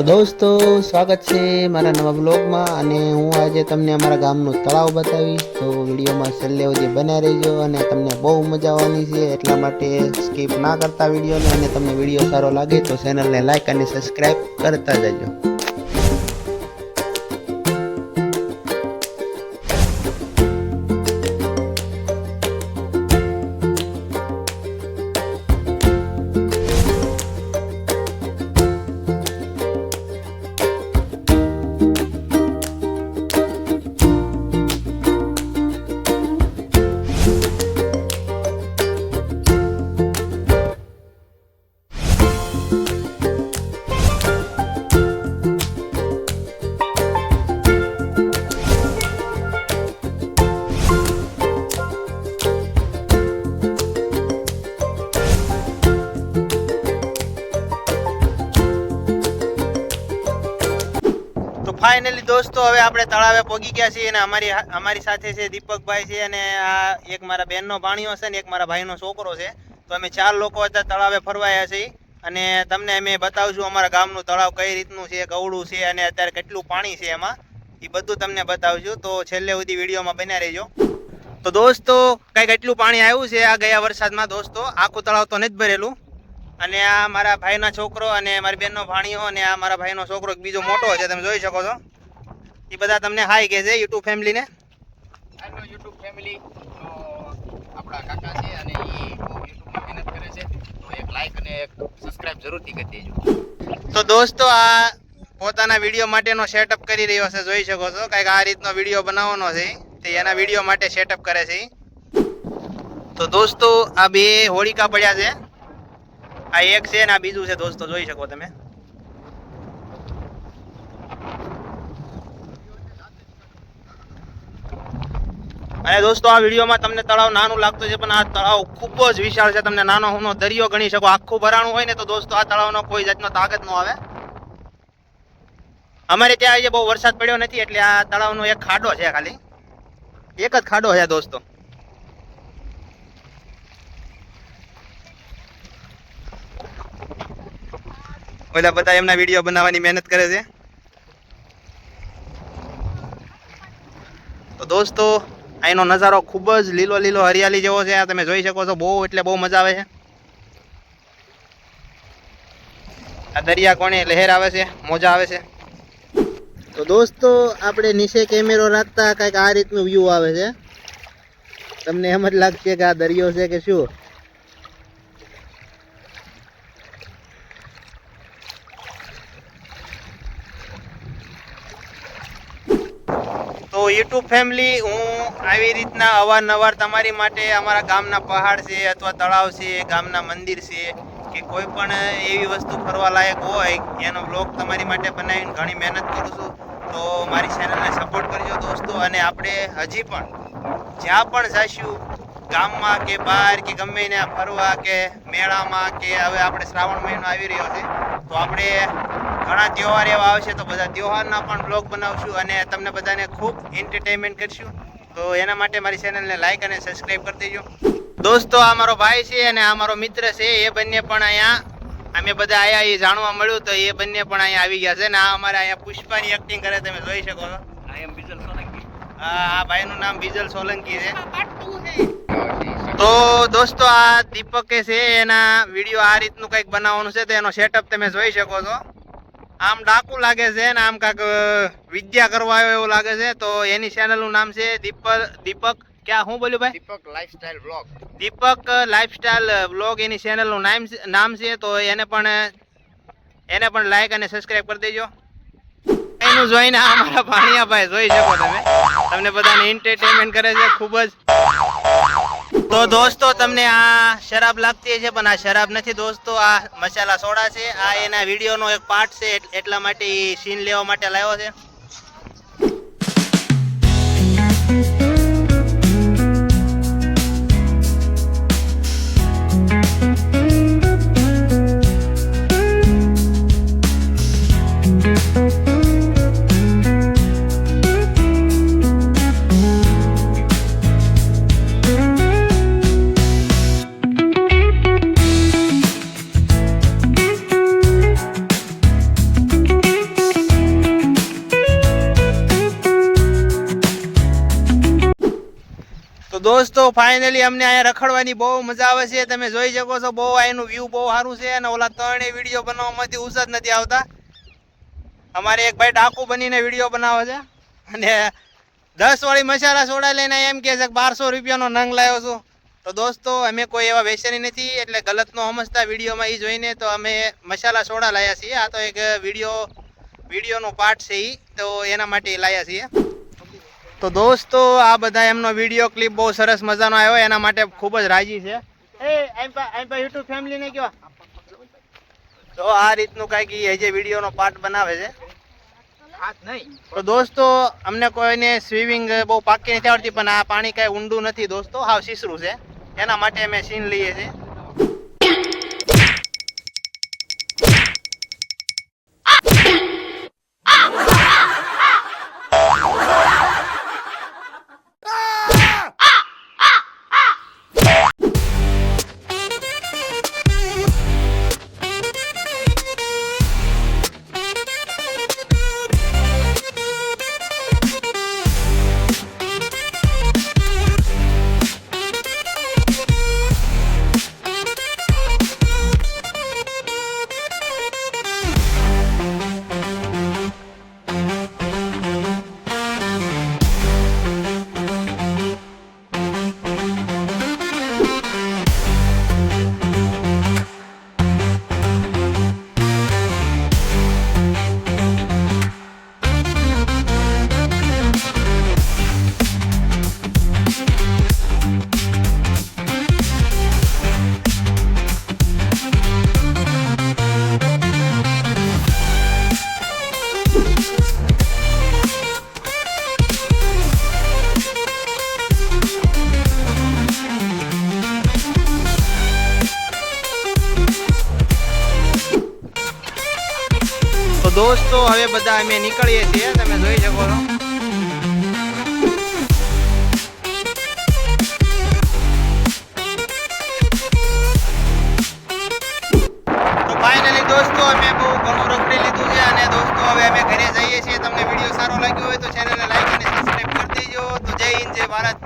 દોસ્તો સ્વાગત છે મારા નવા બ્લોગમાં અને હું આજે તમને અમારા ગામનું તળાવ બતાવીશ તો વિડીયોમાં છેલ્લે સુધી બન્યા રહેજો અને તમને બહુ મજા આવવાની છે એટલા માટે સ્કીપ ના કરતા વિડીયોને અને તમને વિડીયો સારો લાગે તો ચેનલને લાઈક અને સબસ્ક્રાઈબ કરતા જજો। फाइनली दोस्तों हवे आपणे तळावे पोगी गया छीए અને અમારી સાથે છે દીપકભાઈ છે અને આ એક મારા બેનનો ભાણિયો છે ને એક મારા ભાઈનો છોકરો છે તો અમે ચાર લોકો હતા તળાવે ફરવા આવ્યા છીએ અને તમને અમે બતાવશું અમારા ગામનું તળાવ કઈ રીતનું છે કવડું છે અને અત્યારે કેટલું પાણી છે એમાં એ બધું તમને બતાવશું તો છેલ્લે સુધી વિડીયોમાં બન્યા રહેજો। તો દોસ્તો કઈ કેટલું પાણી આવ્યું છે આ ગયા વરસાદમાં દોસ્તો આખું તળાવ તો નથી ભરેલું અને આ મારા ભાઈનો છોકરો અને મારી બેનનો ભાણિયો અને આ મારા ભાઈનો છોકરો બીજો મોટો છે તમે જોઈ શકો છો એ બધા તમને હાઈ કહે છે યુટ્યુબ ફેમિલીને। હેલો યુટ્યુબ ફેમિલી તો આપણા કાકા છે અને એ યુટ્યુબમાં મહેનત કરે છે તો એક લાઈક અને એક સબસ્ક્રાઇબ જરૂરથી કરી દેજો। તો દોસ્તો આ પોતાના વિડીયો માટેનો સેટઅપ કરી રહ્યો છે જોઈ શકો છો કંઈક આ રીતનો વિડીયો બનાવવાનો છે તે એના વિડીયો માટે સેટઅપ કરે છે। તો દોસ્તો આ બે હોળિકા પડ્યા છે આ એક છે ને આ બીજું છે દોસ્તો જોઈ શકો તમે। અને દોસ્તો આ વિડીયોમાં તમને તળાવ નાનું લાગતું છે પણ આ તળાવ ખૂબ જ વિશાળ છે તમને નાનો હુનો દરિયો ગણી શકો આખું ભરાણું હોય ને તો દોસ્તો આ તળાવનો કોઈ જાતનો તાકાત ન આવે। અમારે ત્યાં આજે બહુ વરસાદ પડ્યો નથી એટલે આ તળાવનો એક ખાડો છે ખાલી એક જ ખાડો છે દોસ્તો। ઓલા બધા એમના વિડીયો બનાવવાની મહેનત કરે છે। તો દોસ્તો અહીંનો નજારો ખૂબ જ લીલો લીલો હરિયાળી જેવો છે આ તમે જોઈ શકો છો બહુ એટલે બહુ મજા આવે છે। આ દરિયા કોણે લહેર આવે છે મોજા આવે છે। તો દોસ્તો આપણે નીચે કેમેરો રાખતા કંઈક આ રીતનું વ્યૂ આવે છે તમને એમ જ લાગશે કે આ દરિયો છે કે શું। તો યુટ્યુબ ફેમિલી હું આવી રીતના અવારનવાર તમારી માટે અમારા ગામના પહાડ છે અથવા તળાવ છે ગામના મંદિર છે કે કોઈ પણ એવી વસ્તુ ફરવા લાયક હોય એનો બ્લોગ તમારી માટે બનાવીને ઘણી મહેનત કરું છું તો મારી ચેનલને સપોર્ટ કરજો દોસ્તો। અને આપણે હજી પણ જ્યાં પણ જઈશું ગામમાં કે બહાર કે ગમે ત્યાં ફરવા કે મેળામાં કે હવે આપણે શ્રાવણ મહિનો આવી રહ્યો છે તો આપણે ઘણા તહેવાર એવા આવશે તો બધા તહેવારના પણ બ્લોગ બનાવશું અને તમને બધાને ખૂબ એન્ટરટેનમેન્ટ કરશું તો એના માટે મારી ચેનલને લાઈક અને સબસ્ક્રાઈબ કરી દેજો। દોસ્તો આ મારો ભાઈ છે અને આ મારો મિત્ર છે એ બંને પણ અહીંયા અમે બધા આયા એ જાણવા મળ્યું તો એ બંને પણ અહીંયા આવી ગયા છે ને આ અમારે અહીંયા પુષ્પાની એક્ટિંગ કરે તમે જોઈ શકો છો। આઈ એમ બીજલ સોલંકી। આ ભાઈનું નામ બીજલ સોલંકી છે। તો દોસ્તો આ દીપકે છે એના વિડીયો આ રીતનું કંઈક બનાવવાનું છે તો એનો સેટઅપ તમે જોઈ શકો છો આમ ડાકુ લાગે છે ને આમ કાંક વિદ્યા કરવા આવ્યો એવું લાગે છે તો એની ચેનલનું નામ છે દીપક ક્યાં હું બોલ્યું ભાઈ દીપક લાઈફસ્ટાઈલ વ્લોગ। દીપક લાઈફસ્ટાઈલ વ્લોગ એની ચેનલનું નામ છે તો એને પણ લાઈક અને સબસ્ક્રાઈબ કરી દેજો। એનું જોઈને અમારા ભાણિયા ભાઈ જોઈ શકો તમે તમને બધાને એન્ટરટેનમેન્ટ કરે છે ખૂબ જ। તો દોસ્તો તમને આ શરાબ લાગતી છે પણ આ શરાબ નથી દોસ્તો આ મસાલા સોડા છે આ એના વિડીયોનો એક પાર્ટ છે એટલા માટે સીન લેવા માટે લાવ્યો છે। દોસ્તો ફાઇનલી અમને અહીંયા રખડવાની બહુ મજા આવે છે. તમે જોઈ શકો છો બહુ અહીંનું વ્યૂ બહુ સારું છે અને ઓલા ત્રણેય વિડીયો બનાવવામાંથી ઉસ જ નથી આવતા. અમારે એક ભાઈ ડાકુ બનીને વિડીયો બનાવે છે અને 10 વાળી મસાલા સોડા લઈને એમ કહે છે કે 1200 રૂપિયાનો નંગ લાવ્યો છું. તો દોસ્તો અમે કોઈ એવા વેચારી નથી એટલે ગલત ન સમજતા વિડીયોમાં એ જોઈને. તો અમે મસાલા સોડા લાવ્યા છીએ. આ તો એક વિડીયોનો પાર્ટ છે એ, તો એના માટે લાવ્યા છીએ. તો દોસ્તો આ બધા એમનો વિડીયો ક્લિપ બહુ સરસ મજાનો આવ્યો, એના માટે ખૂબ જ રાજી છે. યુટ્યુબ ફેમિલી ને કયો તો આ રીતનું કાંઈક જે વિડીયોનો પાર્ટ બનાવે છે. તો દોસ્તો અમને કોઈને સ્વિમિંગ બહુ પાકી નથી આવડતી, પણ આ પાણી કાંઈ ઊંડું નથી દોસ્તો, હાવ સીસરું છે. એના માટે અમે સીન લઈએ છીએ. તો દોસ્તો હવે બધા અમે નીકળીએ છીએ, તમે જોઈ શકો છો. તો ફાઇનલી દોસ્તો અમે બહુ ઘણું રખડી લીધું છે અને દોસ્તો હવે અમે ઘરે જઈએ છીએ. તમને વિડીયો સારો લાગ્યો હોય તો ચેનલને લાઈક અને સબસ્ક્રાઈબ કરી દેજો. તો જય હિન્દ, જય ભારત.